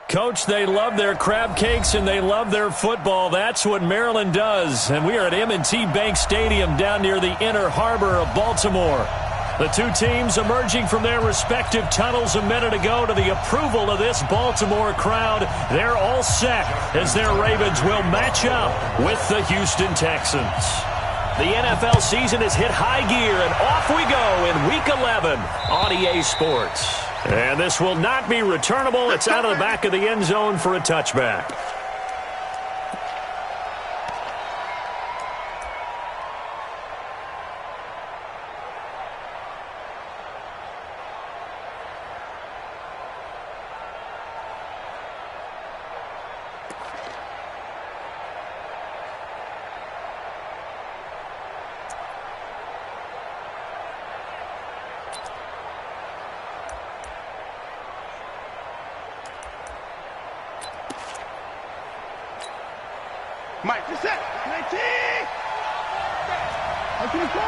Coach, they love their crab cakes and they love their football. That's what Maryland does. And we are at M&T Bank Stadium down near the Inner Harbor of Baltimore. The two teams emerging from their respective tunnels a minute ago to the approval of this Baltimore crowd. They're all set as their Ravens will match up with the Houston Texans. The NFL season has hit high gear, and off we go in Week 11 on EA Sports. And this will not be returnable. It's out of the back of the end zone for a touchback. Mike, you're set. 19. 24.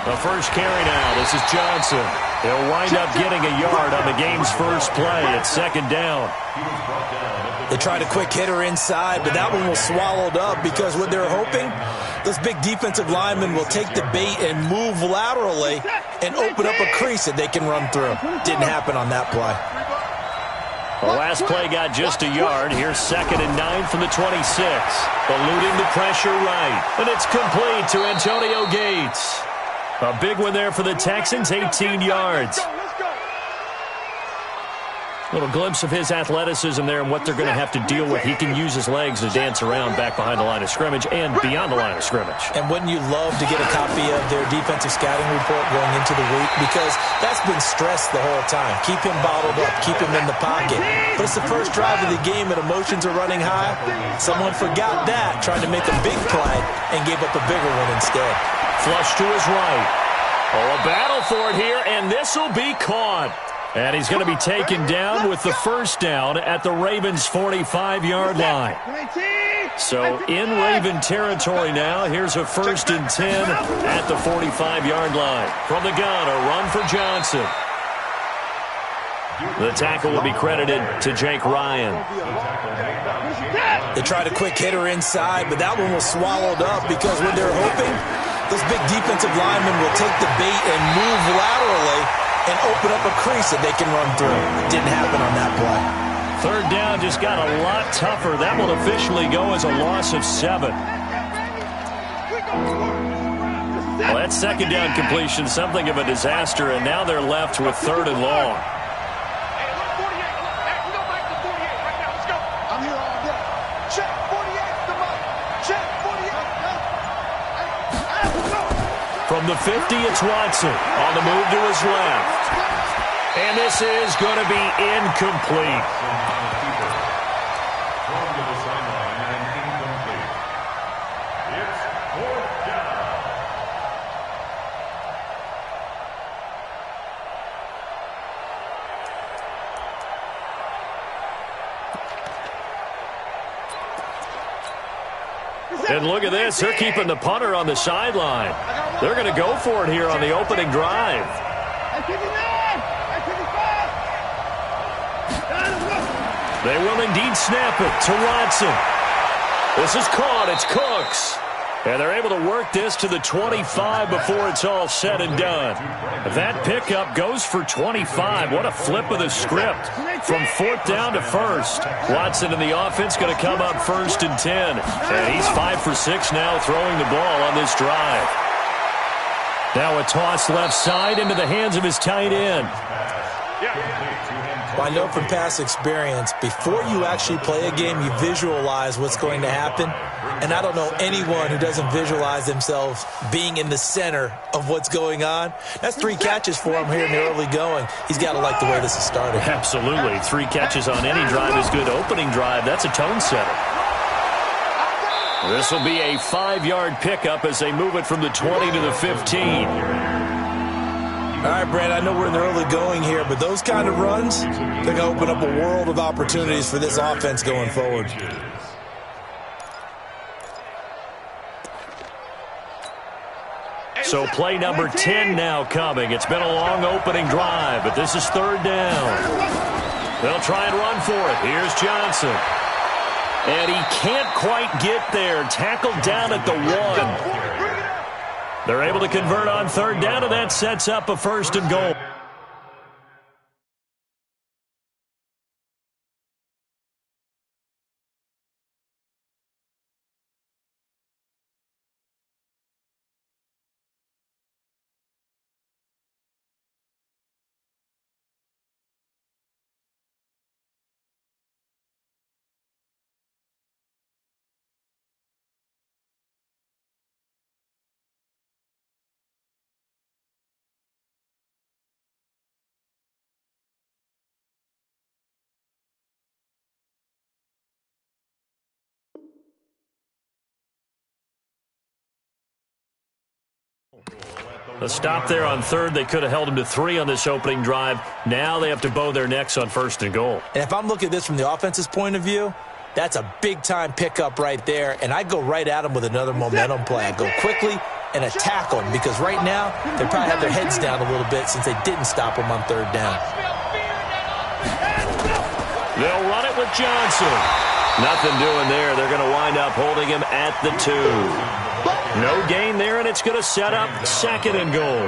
The first carry now. This is Johnson. He'll wind up getting a yard on the game's first play. It's second down. They tried a quick hitter inside, but that one was swallowed up because what they're hoping, those big defensive linemen will take the bait and move laterally and open up a crease that they can run through. Didn't happen on that play. The last play got just a yard. Here's 2nd and 9 from the 26. Eluding the pressure right. And it's complete to Antonio Gates. A big one there for the Texans, 18 yards. Little glimpse of his athleticism there and what they're going to have to deal with. He can use his legs to dance around back behind the line of scrimmage and beyond the line of scrimmage. And wouldn't you love to get a copy of their defensive scouting report going into the week? Because that's been stressed the whole time. Keep him bottled up. Keep him in the pocket. But it's the first drive of the game and emotions are running high. Someone forgot that, tried to make a big play and gave up a bigger one instead. Flush to his right. Oh, a battle for it here, and this will be caught. And he's going to be taken down with the first down at the Ravens' 45-yard line. So in Raven territory now, here's a 1st and 10 at the 45-yard line. From the gun, a run for Johnson. The tackle will be credited to Jake Ryan. They tried a quick hitter inside, but that one was swallowed up because what they're hoping, those big defensive linemen will take the bait and move laterally and open up a crease that they can run through. Didn't happen on that play. 3rd down just got a lot tougher. That will officially go as a loss of 7. Well, that 2nd down completion, something of a disaster, and now they're left with 3rd and long. From the 50, it's Watson on the move to his left. And this is going to be incomplete. And look at this. They're keeping the punter on the sideline. They're going to go for it here on the opening drive. They will indeed snap it to Watson. This is caught. It's Cooks. And they're able to work this to the 25 before it's all said and done. That pickup goes for 25. What a flip of the script. From 4th down to 1st. Watson and the offense going to come up 1st and 10. And he's 5 for 6 now throwing the ball on this drive. Now a toss left side into the hands of his tight end. Well, I know from past experience, before you actually play a game, you visualize what's going to happen. And I don't know anyone who doesn't visualize themselves being in the center of what's going on. That's 3 catches for him here in the early going. He's got to like the way this is starting. Absolutely. 3 catches on any drive is good. Opening drive, that's a tone setter. This will be a 5-yard pickup as they move it from the 20 to the 15. All right, Brad, I know we're in the early going here, but those kind of runs, they're going to open up a world of opportunities for this offense going forward. So play number 10 now coming. It's been a long opening drive, but this is 3rd down. They'll try and run for it. Here's Johnson. And he can't quite get there. Tackled down at the 1. They're able to convert on third down, and that sets up a first and goal. A stop there on third. They could have held him to 3 on this opening drive. Now they have to bow their necks on first and goal. And if I'm looking at this from the offense's point of view, that's a big-time pickup right there, and I go right at them with another momentum play. I go quickly and attack them because right now they probably have their heads down a little bit since they didn't stop them on third down. They'll run it with Johnson. Nothing doing there. They're going to wind up holding him at the 2. No gain there, and it's going to set up second and goal.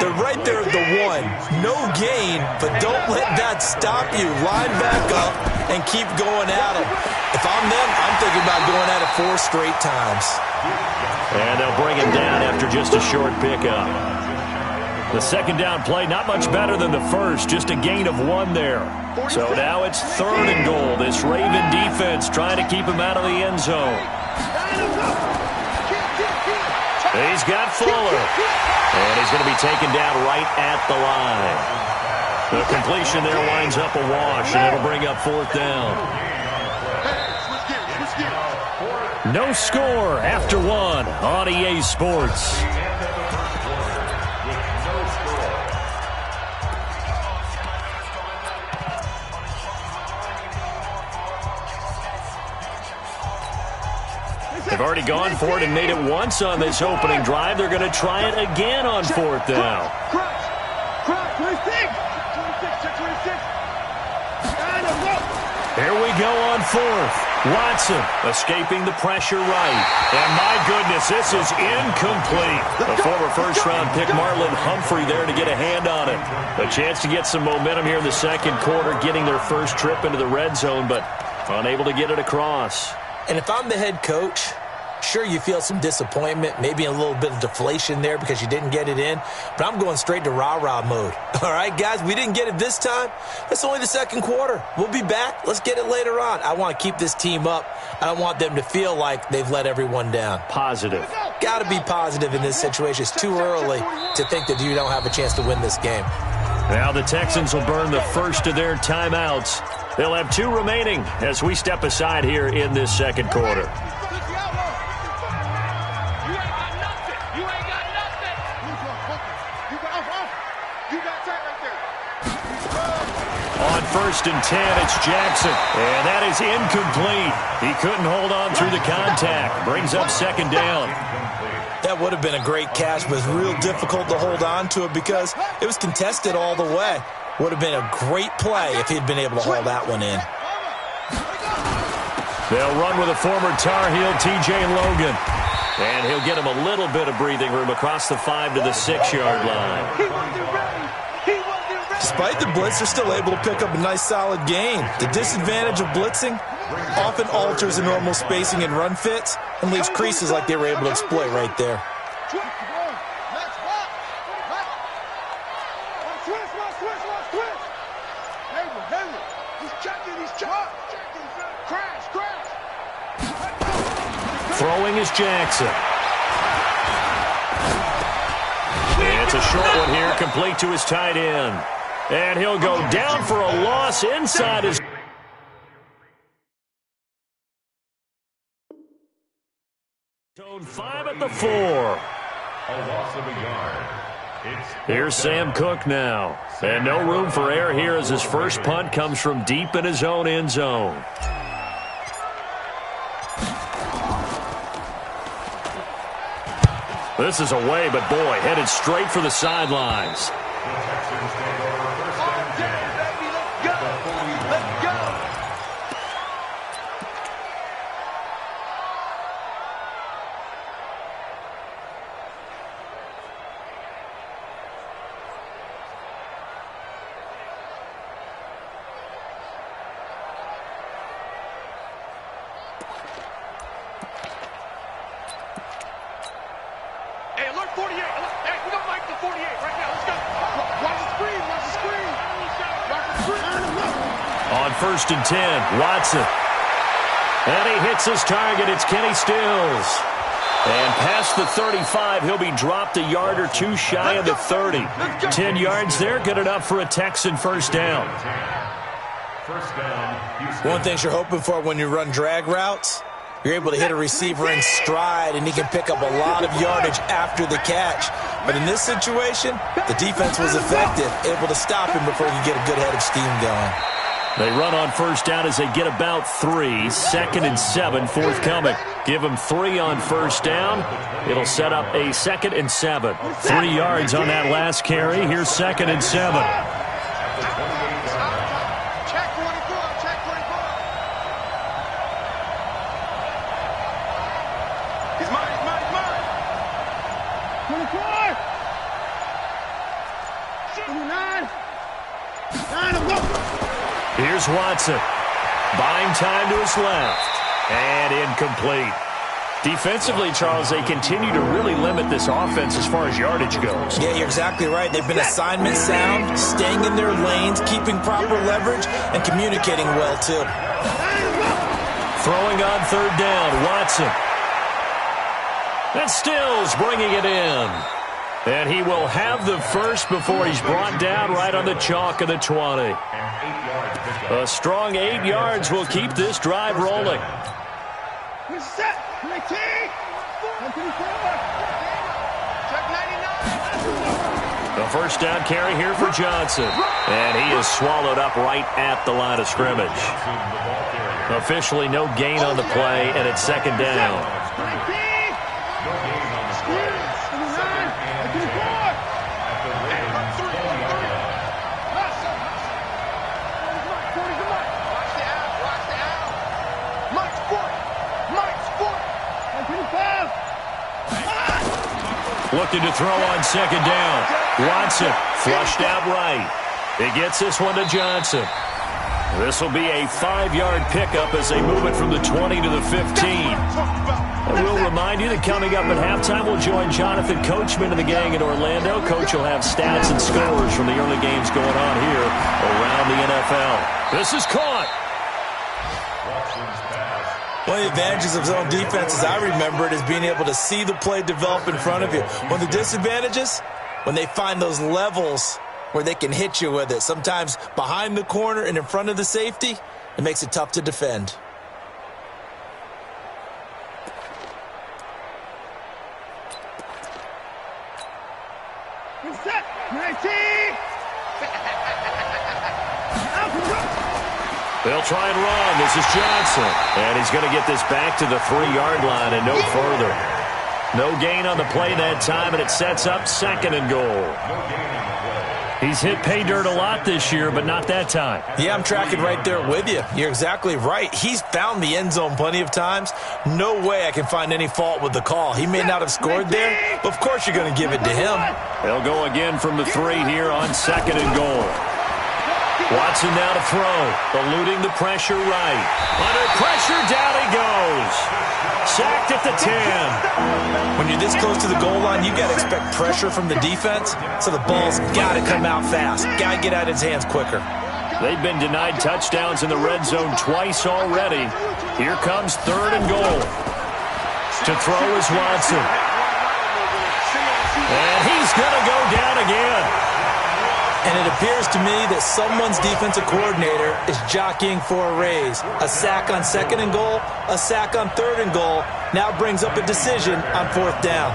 They're right there at the 1. No gain, but don't let that stop you. Line back up and keep going at them. If I'm them, I'm thinking about going at it 4 straight times. And they'll bring him down after just a short pickup. The second down play, not much better than the first, just a gain of 1 there. So now it's third and goal. This Raven defense trying to keep him out of the end zone. He's got Fuller. And he's going to be taken down right at the line. The completion there winds up a wash, and it'll bring up fourth down. No score after 1 on EA Sports. They've already gone for it and made it once on this opening drive. They're going to try it again on fourth down. Here we go on fourth. Watson escaping the pressure right. And my goodness, this is incomplete. The former first-round pick Marlon Humphrey there to get a hand on it. A chance to get some momentum here in the second quarter, getting their first trip into the red zone, but unable to get it across. And if I'm the head coach, sure, you feel some disappointment, maybe a little bit of deflation there because you didn't get it in, but I'm going straight to rah-rah mode. All right, guys, we didn't get it this time. That's only the second quarter. We'll be back. Let's get it later on. I want to keep this team up. I don't want them to feel like they've let everyone down. Positive. Got to be positive in this situation. It's too early to think that you don't have a chance to win this game. Now the Texans will burn the first of their timeouts. They'll have 2 remaining as we step aside here in this second quarter. On first and 10, it's Jackson. And that is incomplete. He couldn't hold on through the contact. Brings up second down. That would have been a great catch, but it's real difficult to hold on to it because it was contested all the way. Would have been a great play if he'd been able to haul that one in. They'll run with a former Tar Heel, T.J. Logan. And he'll get him a little bit of breathing room across the 5 to the 6-yard line. Despite the blitz, they're still able to pick up a nice solid gain. The disadvantage of blitzing often alters the normal spacing and run fits and leaves creases like they were able to exploit right there. Throwing is Jackson. And it's a short one here, complete to his tight end. And he'll go down for a loss inside his... 5 at the 4. A loss of a yard. Here's Sam Cook now. And no room for error here as his first punt comes from deep in his own end zone. This is away, but boy, headed straight for the sidelines. On 1st and 10, Watson. And he hits his target. It's Kenny Stills. And past the 35, he'll be dropped a yard or two shy of the 30. 10 yards there, good enough for a Texan first down. One thing you're hoping for when you run drag routes, you're able to hit a receiver in stride, and he can pick up a lot of yardage after the catch. But in this situation, the defense was effective, able to stop him before he could get a good head of steam going. They run on first down as they get about 3. 2nd and 7 forthcoming. Give them 3 on first down. It'll set up a 2nd and 7. 3 yards on that last carry. Here's 2nd and 7. He's mine. 24. 79. 9. Here's Watson. Buying time to his left. And incomplete. Defensively, Charles, they continue to really limit this offense as far as yardage goes. Yeah, you're exactly right. They've been assignment sound, staying in their lanes, keeping proper leverage, and communicating well, too. Throwing on 3rd down, Watson. And Stills bringing it in. And he will have the first before he's brought down right on the chalk of the 20. A strong 8 yards will keep this drive rolling. Set. 19. 24. Check 99. The first down carry here for Johnson. And he is swallowed up right at the line of scrimmage. Officially no gain on the play, and it's 2nd down. 19. 24. Looking to throw on 2nd down. Watson flushed out right. He gets this one to Johnson. This will be a 5-yard pickup as they move it from the 20 to the 15. And we'll remind you that coming up at halftime, we'll join Jonathan Coachman and the gang in Orlando. Coach will have stats and scores from the early games going on here around the NFL. This is caught. One of the advantages of zone defense, as I remember it, is being able to see the play develop in front of you. One of the disadvantages, when they find those levels where they can hit you with it, sometimes behind the corner and in front of the safety, it makes it tough to defend. Set. 19. They'll try and run. This is Johnson. And he's going to get this back to the 3-yard line and no further. No gain on the play that time, and it sets up 2nd and goal. He's hit pay dirt a lot this year, but not that time. Yeah, I'm tracking right there with you. You're exactly right. He's found the end zone plenty of times. No way I can find any fault with the call. He may not have scored there, but of course you're going to give it to him. They'll go again from the 3 here on 2nd and goal. Watson now to throw, eluding the pressure right. Under pressure, down he goes. Sacked at the 10. When you're this close to the goal line, you got to expect pressure from the defense, so the ball's got to come out fast. Got to get out of his hands quicker. They've been denied touchdowns in the red zone twice already. Here comes 3rd and goal. To throw is Watson. And he's going to go down again. And it appears to me that someone's defensive coordinator is jockeying for a raise. A sack on 2nd and goal, a sack on 3rd and goal, now brings up a decision on 4th down.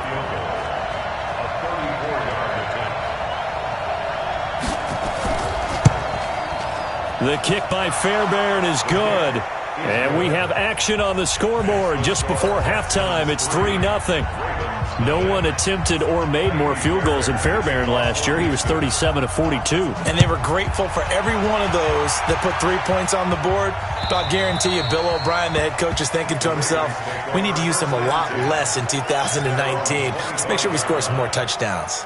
The kick by Fairbairn is good. And we have action on the scoreboard just before halftime. It's 3-0. No one attempted or made more field goals than Fairbairn last year. He was 37 of 42. And they were grateful for every one of those that put 3 points on the board. But I'll guarantee you, Bill O'Brien, the head coach, is thinking to himself, we need to use him a lot less in 2019. Let's make sure we score some more touchdowns.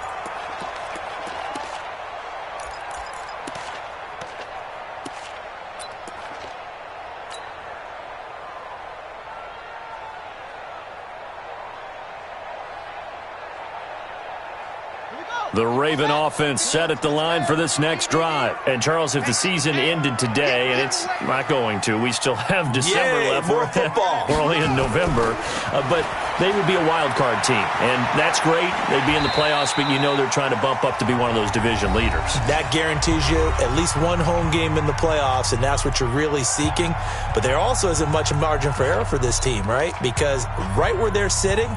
The Raven offense set at the line for this next drive. And, Charles, if the season ended today, and it's not going to, we still have December left. More football. We're only in November. But they would be a wild card team. And that's great. They'd be in the playoffs, but you know they're trying to bump up to be one of those division leaders. That guarantees you at least one home game in the playoffs, and that's what you're really seeking. But there also isn't much margin for error for this team, right? Because right where they're sitting,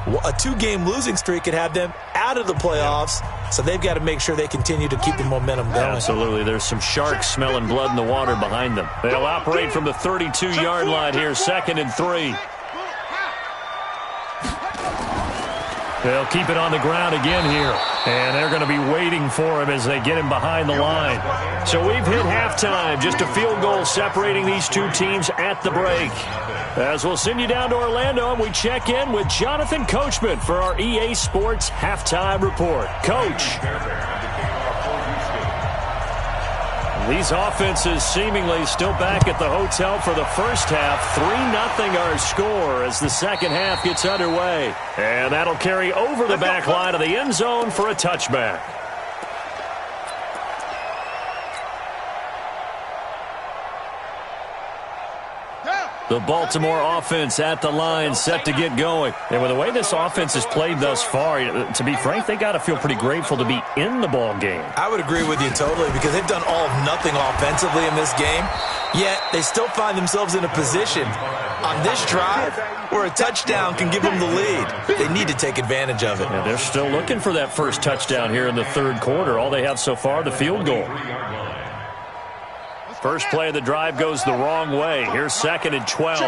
a 2-game losing streak could have them out of the playoffs, so they've got to make sure they continue to keep the momentum going. Absolutely. There's some sharks smelling blood in the water behind them. They'll operate from the 32-yard line here, 2nd and 3. They'll keep it on the ground again here. And they're going to be waiting for him as they get him behind the line. So we've hit halftime. Just a field goal separating these two teams at the break. As we'll send you down to Orlando, and we check in with Jonathan Coachman for our EA Sports Halftime Report. Coach. These offenses seemingly still back at the hotel for the first half. 3-0 our score as the second half gets underway. And that'll carry over the back line of the end zone for a touchback. The Baltimore offense at the line, set to get going. And with the way this offense has played thus far, to be frank, they got to feel pretty grateful to be in the ball game. I would agree with you totally, because they've done all of nothing offensively in this game, yet they still find themselves in a position on this drive where a touchdown can give them the lead. They need to take advantage of it. And they're still looking for that first touchdown here in the third quarter. All they have so far, the field goal. First play of the drive goes the wrong way. Here's 2nd and 12.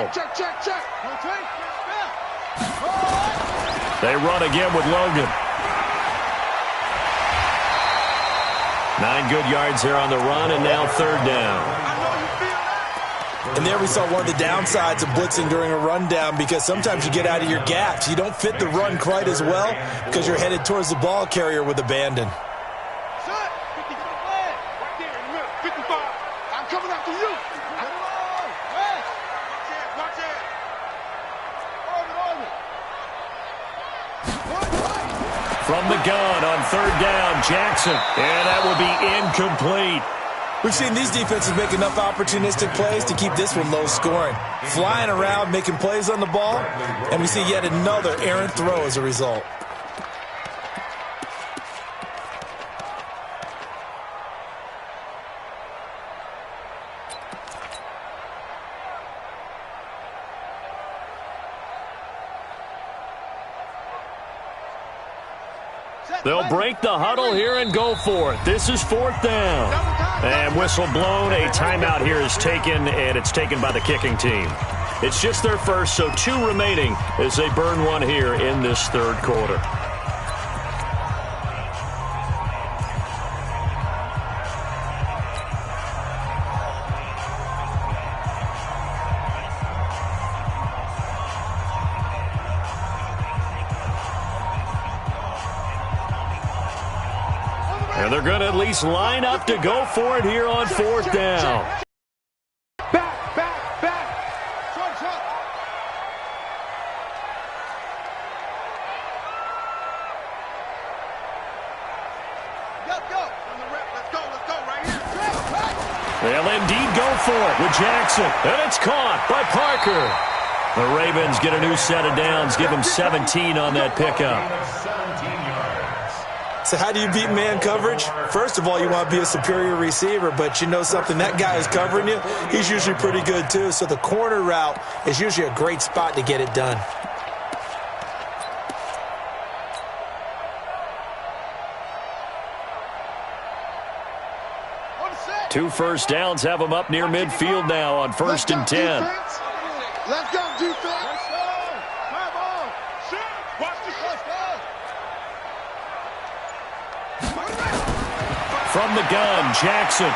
They run again with Logan. 9 good yards there on the run, and now 3rd down. And there we saw one of the downsides of blitzing during a rundown, because sometimes you get out of your gaps. You don't fit the run quite as well because you're headed towards the ball carrier with abandon. From the gun on 3rd down, Jackson. And that will be incomplete. We've seen these defenses make enough opportunistic plays to keep this one low scoring. Flying around, making plays on the ball, and we see yet another errant throw as a result. They'll break the huddle here and go for it. This is 4th down. And whistle blown. A timeout here is taken, and it's taken by the kicking team. It's just their first, so 2 remaining as they burn one here in this third quarter. And they're going to at least line up to go for it here on 4th down. Back. Let's go right here. They'll indeed go for it with Jackson. And it's caught by Parker. The Ravens get a new set of downs, give them 17 on that pickup. So how do you beat man coverage? First of all, you want to be a superior receiver, but you know something, that guy is covering you. He's usually pretty good too, so the corner route is usually a great spot to get it done. Two first downs have them up near midfield now on 1st and 10. Let's go, defense. Let's go. Come on. Watch this. Let's go. From the gun, Jackson.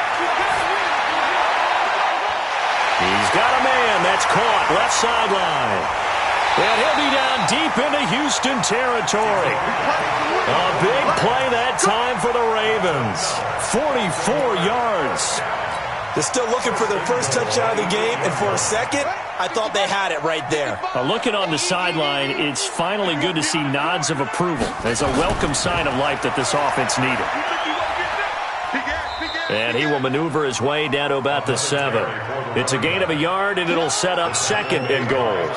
He's got a man. That's caught. Left sideline. And he'll be down deep into Houston territory. A big play that time for the Ravens. 44 yards. They're still looking for their first touchdown of the game, and for a second, I thought they had it right there. Looking on the sideline, it's finally good to see nods of approval. It's a welcome sign of life that this offense needed. And he will maneuver his way down to about the 7. It's a gain of a yard, and it'll set up 2nd and goal.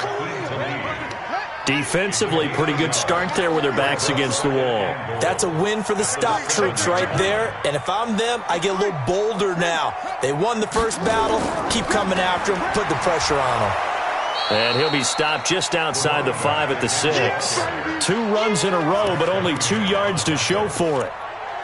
Defensively, pretty good start there with their backs against the wall. That's a win for the stop troops right there. And if I'm them, I get a little bolder now. They won the first battle. Keep coming after them. Put the pressure on them. And he'll be stopped just outside the 5 at the 6. 2 runs in a row, but only 2 yards to show for it.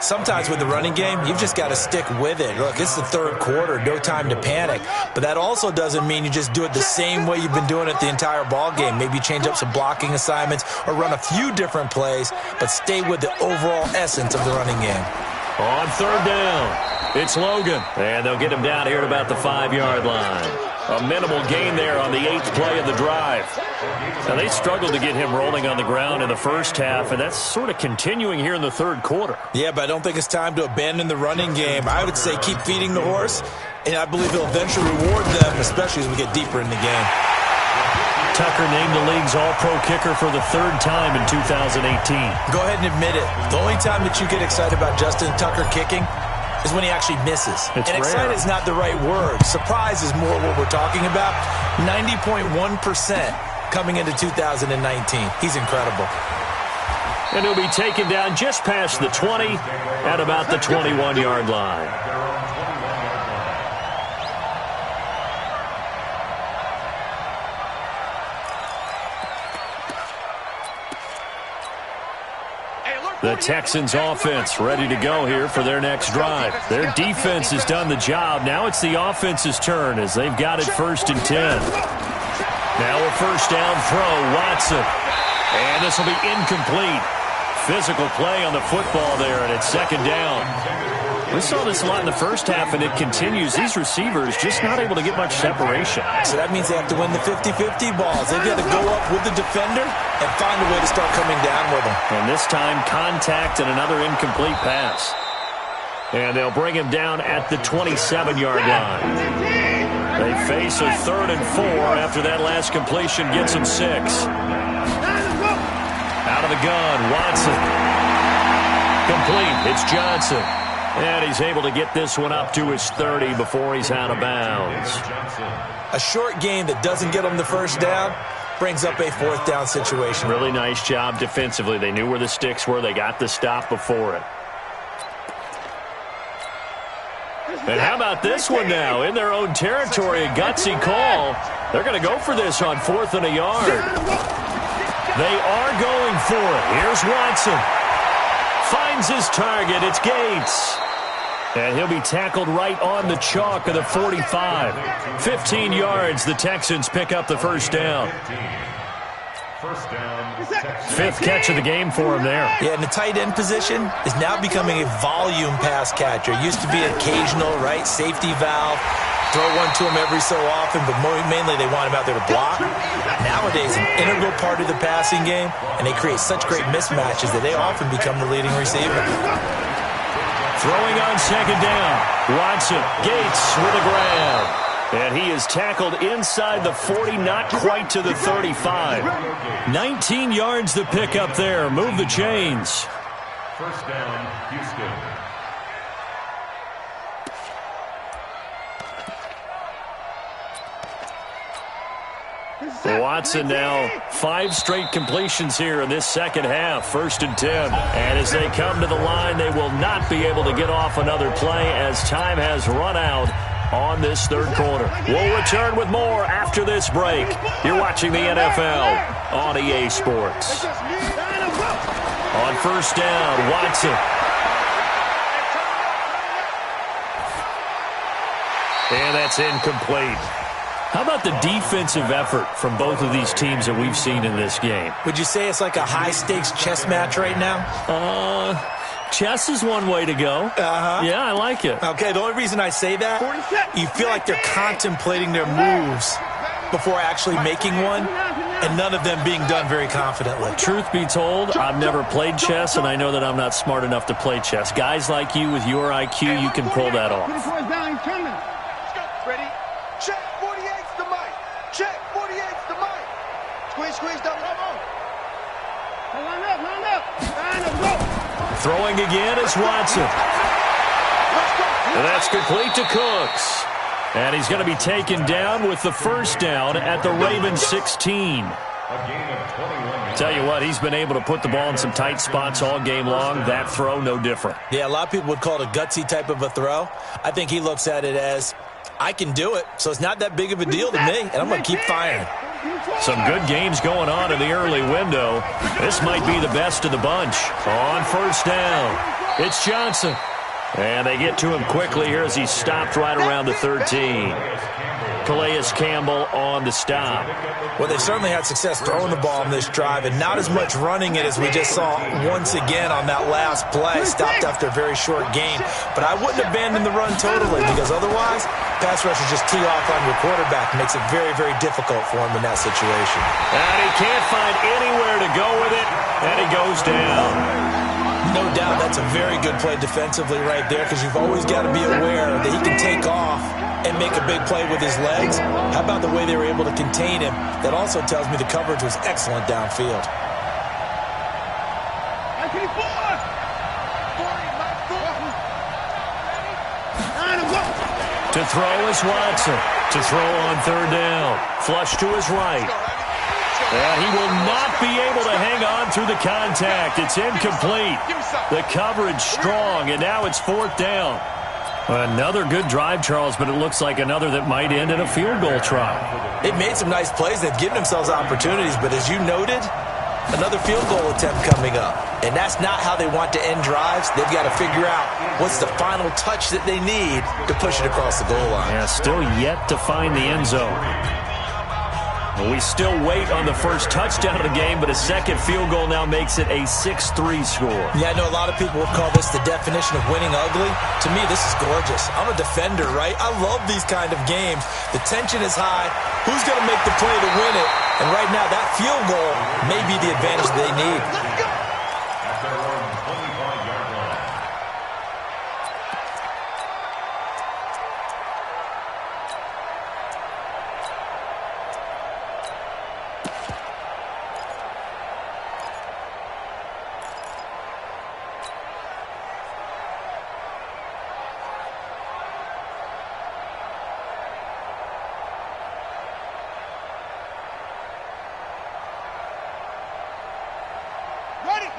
Sometimes with the running game, you've just got to stick with it. Look, it's the 3rd quarter, no time to panic. But that also doesn't mean you just do it the same way you've been doing it the entire ball game. Maybe change up some blocking assignments or run a few different plays, but stay with the overall essence of the running game. On 3rd down, it's Logan. And they'll get him down here at about the 5-yard line. A minimal gain there on the 8th play of the drive. Now, they struggled to get him rolling on the ground in the first half, and that's sort of continuing here in the 3rd quarter. Yeah, but I don't think it's time to abandon the running game. I would say keep feeding the horse, and I believe he'll eventually reward them, especially as we get deeper in the game. Tucker named the league's all-pro kicker for the 3rd time in 2018. Go ahead and admit it. The only time that you get excited about Justin Tucker kicking is when he actually misses. It's and rare. Excited is not the right word. Surprise is more what we're talking about. 90.1% coming into 2019. He's incredible. And he'll be taken down just past the 20 at about the 21-yard line. The Texans offense ready to go here for their next drive. Their defense has done the job. Now it's the offense's turn as they've got it 1st and 10. Now a 1st down throw, Watson. And this will be incomplete. Physical play on the football there, and it's 2nd down. We saw this a lot in the first half, and it continues. These receivers just not able to get much separation. So that means they have to win the 50-50 balls. They've got to go up with the defender and find a way to start coming down with them. And this time, contact and another incomplete pass. And they'll bring him down at the 27-yard line. They face a 3rd and 4 after that last completion gets them 6. Out of the gun, Watson. Complete. It's Johnson. And he's able to get this one up to his 30 before he's out of bounds. A short game that doesn't get him the 1st down brings up a 4th down situation. Really nice job defensively. They knew where the sticks were. They got the stop before it. And how about this one now? In their own territory, a gutsy call. They're going to go for this on 4th and a yard. They are going for it. Here's Watson. Finds his target. It's Gates. And he'll be tackled right on the chalk of the 45. 15 yards. The Texans pick up the 1st down. 5th catch of the game for him there. Yeah, and the tight end position is now becoming a volume pass catcher. Used to be occasional, right, safety valve. Throw one to him every so often, but mainly they want him out there to block. Nowadays, an integral part of the passing game, and they create such great mismatches that they often become the leading receiver. Throwing on 2nd down. Watson, Gates with a grab. And he is tackled inside the 40, not quite to the 35. 19 yards the pick up there. Move the chains. 1st down, Houston. Watson now 5 straight completions here in this 2nd half. 1st and 10. And as they come to the line, they will not be able to get off another play as time has run out on this 3rd quarter. We'll return with more after this break. You're watching the NFL on EA Sports. On 1st down, Watson. And that's incomplete. How about the defensive effort from both of these teams that we've seen in this game? Would you say it's like a high-stakes chess match right now? Chess is one way to go. Yeah, I like it. Okay, the only reason I say that, you feel like they're contemplating their moves before actually making one, and none of them being done very confidently. Truth be told, I've never played chess, and I know that I'm not smart enough to play chess. Guys like you with your IQ, you can pull that off. Check, 48's the mic. Check, 48's the mic. Squeeze, double. Line up, go. Throwing again is Watson. And that's complete to Cooks. And he's going to be taken down with the first down at the Ravens 16. Tell you what, he's been able to put the ball in some tight spots all game long. That throw, no different. Yeah, a lot of people would call it a gutsy type of a throw. I think he looks at it as, I can do it, so it's not that big of a deal to me, and I'm going to keep firing. Some good games going on in the early window. This might be the best of the bunch. On first down, it's Johnson. And they get to him quickly here as he's stopped right around the 13. Calais Campbell on the stop. Well, they've certainly had success throwing the ball on this drive, and not as much running it as we just saw once again on that last play. Stopped after a very short gain. But I wouldn't abandon the run totally, because otherwise, pass rushers just tee off on your quarterback. Makes it very, very difficult for him in that situation. And he can't find anywhere to go with it, and he goes down. No doubt that's a very good play defensively right there, because you've always got to be aware that he can take off and make a big play with his legs. How about the way they were able to contain him? That also tells me the coverage was excellent downfield. To throw is Watson. To throw on third down. Flush to his right. And he will not be able to hang on through the contact. It's incomplete. The coverage strong, and now it's fourth down. Another good drive, Charles, but it looks like another that might end in a field goal try. They've made some nice plays. They've given themselves opportunities, but as you noted, another field goal attempt coming up. And that's not how they want to end drives. They've got to figure out what's the final touch that they need to push it across the goal line. Yeah, still yet to find the end zone. We still wait on the first touchdown of the game, but a second field goal now makes it a 6-3 score. Yeah, I know a lot of people would call this the definition of winning ugly. To me, this is gorgeous. I'm a defender, right? I love these kind of games. The tension is high. Who's going to make the play to win it? And right now, that field goal may be the advantage they need.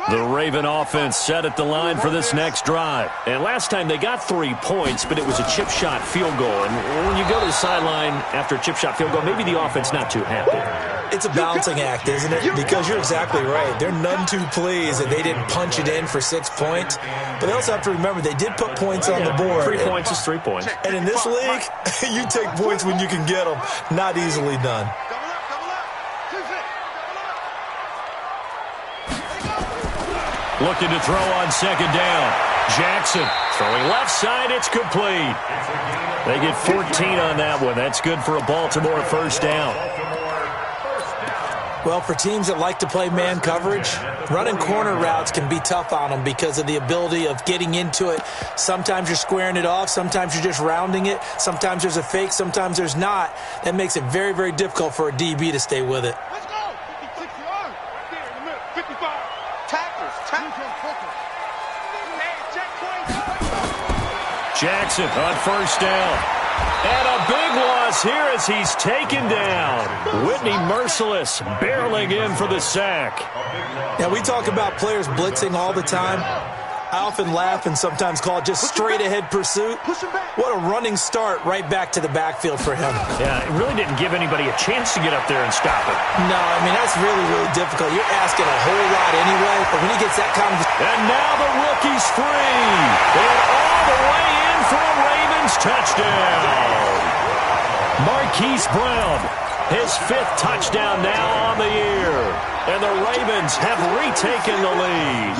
The Raven offense set at the line for this next drive. And last time they got 3 points, but it was a chip shot field goal. And when you go to the sideline after a chip shot field goal, maybe the offense not too happy. It's a balancing act, isn't it? Because you're exactly right. They're none too pleased that they didn't punch it in for 6 points. But they also have to remember they did put points on the board. 3 points is 3 points. And in this league, you take points when you can get them. Not easily done. Looking to throw on second down. Jackson throwing left side. It's complete. They get 14 on that one. That's good for a Baltimore first down. Well, for teams that like to play man coverage, running corner routes can be tough on them because of the ability of getting into it. Sometimes you're squaring it off. Sometimes you're just rounding it. Sometimes there's a fake. Sometimes there's not. That makes it very, very difficult for a DB to stay with it. Let's go. 56 yards. Right there in the middle. 55. Tacklers. Jackson on first down. And a big loss here as he's taken down. Whitney Merciless barreling in for the sack. Now, we talk about players blitzing all the time. I often laugh and sometimes call it just straight-ahead pursuit. What a running start right back to the backfield for him. Yeah, it really didn't give anybody a chance to get up there and stop it. No, I mean, that's really, really difficult. You're asking a whole lot anyway, but when he gets that kind of... And now the rookie's free. And all the way in for a Ravens touchdown. Marquise Brown, his 5th touchdown now on the year. And the Ravens have retaken the lead.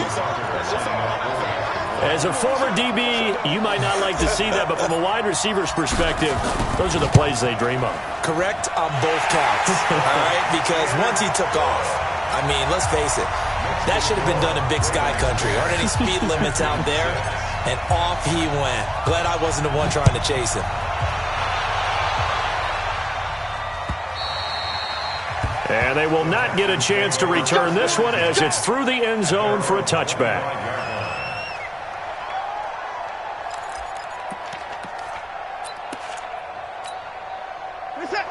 As a former DB, you might not like to see that, but from a wide receiver's perspective, those are the plays they dream of. Correct on both counts, all right? Because once he took off, I mean, let's face it, that should have been done in Big Sky Country. Aren't any speed limits out there? And off he went. Glad I wasn't the one trying to chase him. And they will not get a chance to return this one as it's through the end zone for a touchback.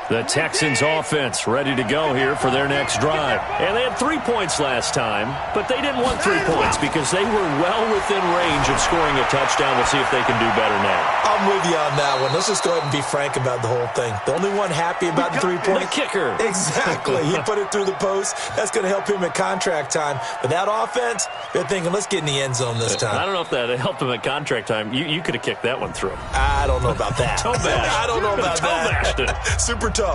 The Texans offense ready to go here for their next drive. And they had 3 points last time, but they didn't want 3 points because they were well within range of scoring a touchdown. We'll see if they can do better now. I'm with you on that one. Let's just go ahead and be frank about the whole thing. The only one happy about the 3 points. The kicker. Exactly. He put it through the post. That's going to help him at contract time. But that offense, they're thinking, let's get in the end zone this time. I don't know if that helped him at contract time. You could have kicked that one through. I don't know about that. Toe bash. I don't know about that. Toe bashed it. Super toe.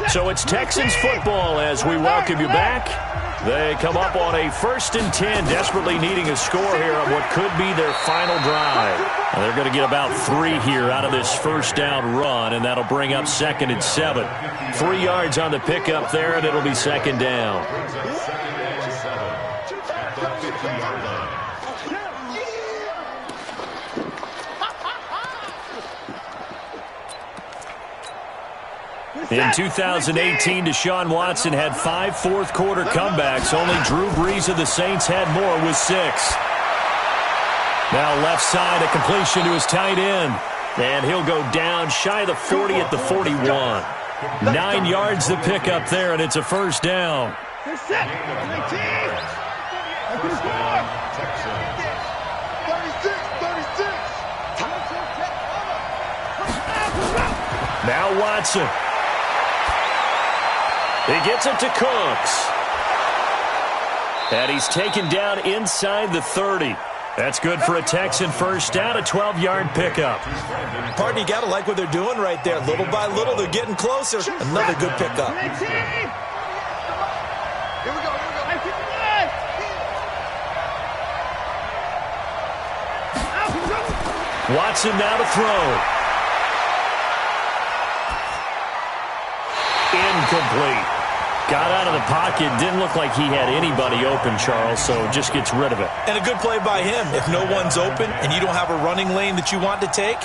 So it's Texans football as we welcome you back. They come up on a 1st and 10, desperately needing a score here on what could be their final drive. And they're going to get about 3 here out of this first down run, and that'll bring up 2nd and 7. 3 yards on the pickup there, and it'll be 2nd down. In 2018, Deshaun Watson had 5 fourth-quarter comebacks. Only Drew Brees of the Saints had more with 6. Now left side, a completion to his tight end. And he'll go down shy of the 40 at the 41. 9 yards to pick up there, and it's a 1st down. Now Watson. He gets it to Cooks. And he's taken down inside the 30. That's good for a Texan 1st down, a 12-yard pickup. Partner, you got to like what they're doing right there. Little by little, they're getting closer. Another good pickup. Watson now to throw. Incomplete. Got out of the pocket. Didn't look like he had anybody open, Charles, so just gets rid of it. And a good play by him. If no one's open and you don't have a running lane that you want to take,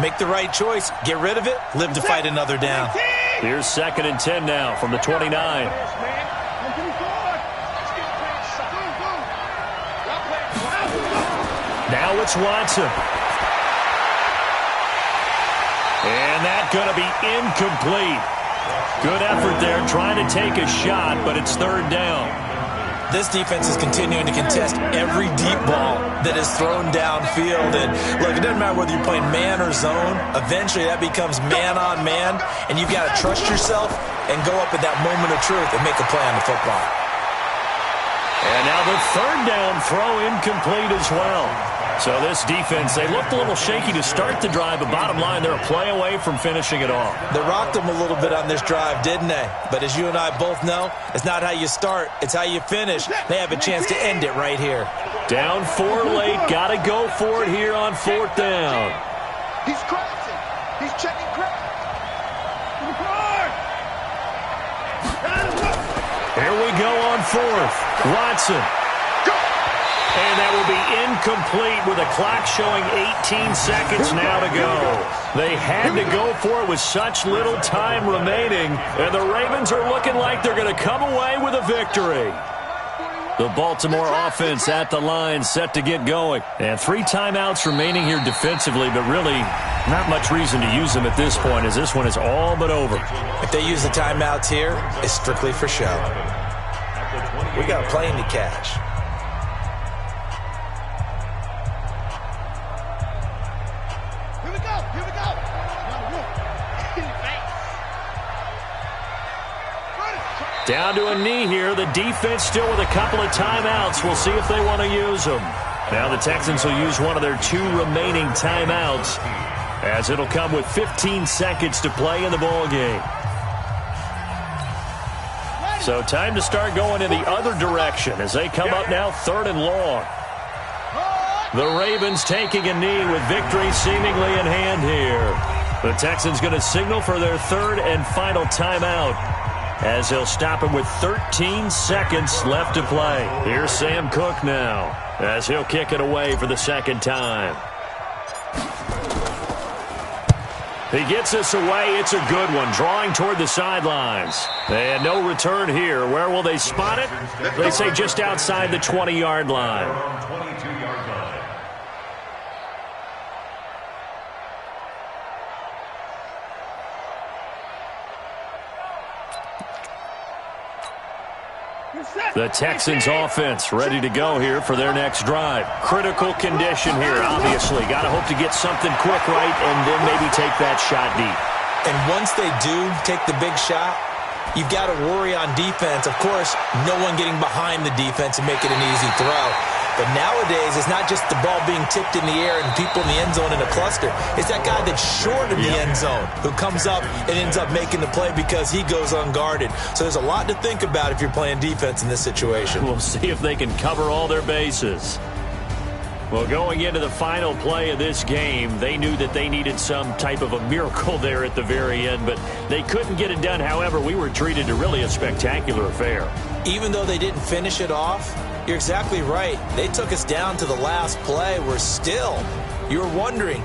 make the right choice. Get rid of it. Live to fight another down. Here's 2nd and 10 now from the 29. Now it's Watson. And that's going to be incomplete. Good effort there, trying to take a shot, but it's 3rd down. This defense is continuing to contest every deep ball that is thrown downfield. And look, it doesn't matter whether you're playing man or zone. Eventually, that becomes man on man, and you've got to trust yourself and go up at that moment of truth and make a play on the football. And now the 3rd down throw incomplete as well. So this defense, they looked a little shaky to start the drive, but bottom line, they're a play away from finishing it off. They rocked them a little bit on this drive, didn't they? But as you and I both know, it's not how you start, it's how you finish. They have a chance to end it right here. Down 4 late, got to go for it here on 4th down. He's crossing. He's checking crack. Here we go on 4th. Watson. And that will be incomplete with a clock showing 18 seconds now to go. They had to go for it with such little time remaining, and the Ravens are looking like they're going to come away with a victory. The Baltimore offense at the line, set to get going. And 3 timeouts remaining here defensively, but really not much reason to use them at this point, as this one is all but over. If they use the timeouts here, it's strictly for show. We got a plane to catch. Down to a knee here. The defense still with a couple of timeouts. We'll see if they want to use them. Now the Texans will use one of their 2 remaining timeouts, as it'll come with 15 seconds to play in the ball game. So time to start going in the other direction as they come up now 3rd and long. The Ravens taking a knee with victory seemingly in hand here. The Texans going to signal for their 3rd and final timeout. as he'll stop him with 13 seconds left to play. Here's Sam Cook now as he'll kick it away for the second time. He gets this away. It's a good one, drawing toward the sidelines. And no return here. Where will they spot it? They say just outside the 20-yard line. The Texans offense ready to go here for their next drive. Critical condition here, obviously. Got to hope to get something quick right and then maybe take that shot deep. And once they do take the big shot, you've got to worry on defense. Of course, no one getting behind the defense and make it an easy throw. But nowadays, it's not just the ball being tipped in the air and people in the end zone in a cluster. It's that guy that's short of the end zone who comes up and ends up making the play because he goes unguarded. So there's a lot to think about if you're playing defense in this situation. We'll see if they can cover all their bases. Well, going into the final play of this game, they knew that they needed some type of a miracle there at the very end, but they couldn't get it done. However, we were treated to really a spectacular affair. Even though they didn't finish it off, you're exactly right. They took us down to the last play. We're still, you're wondering,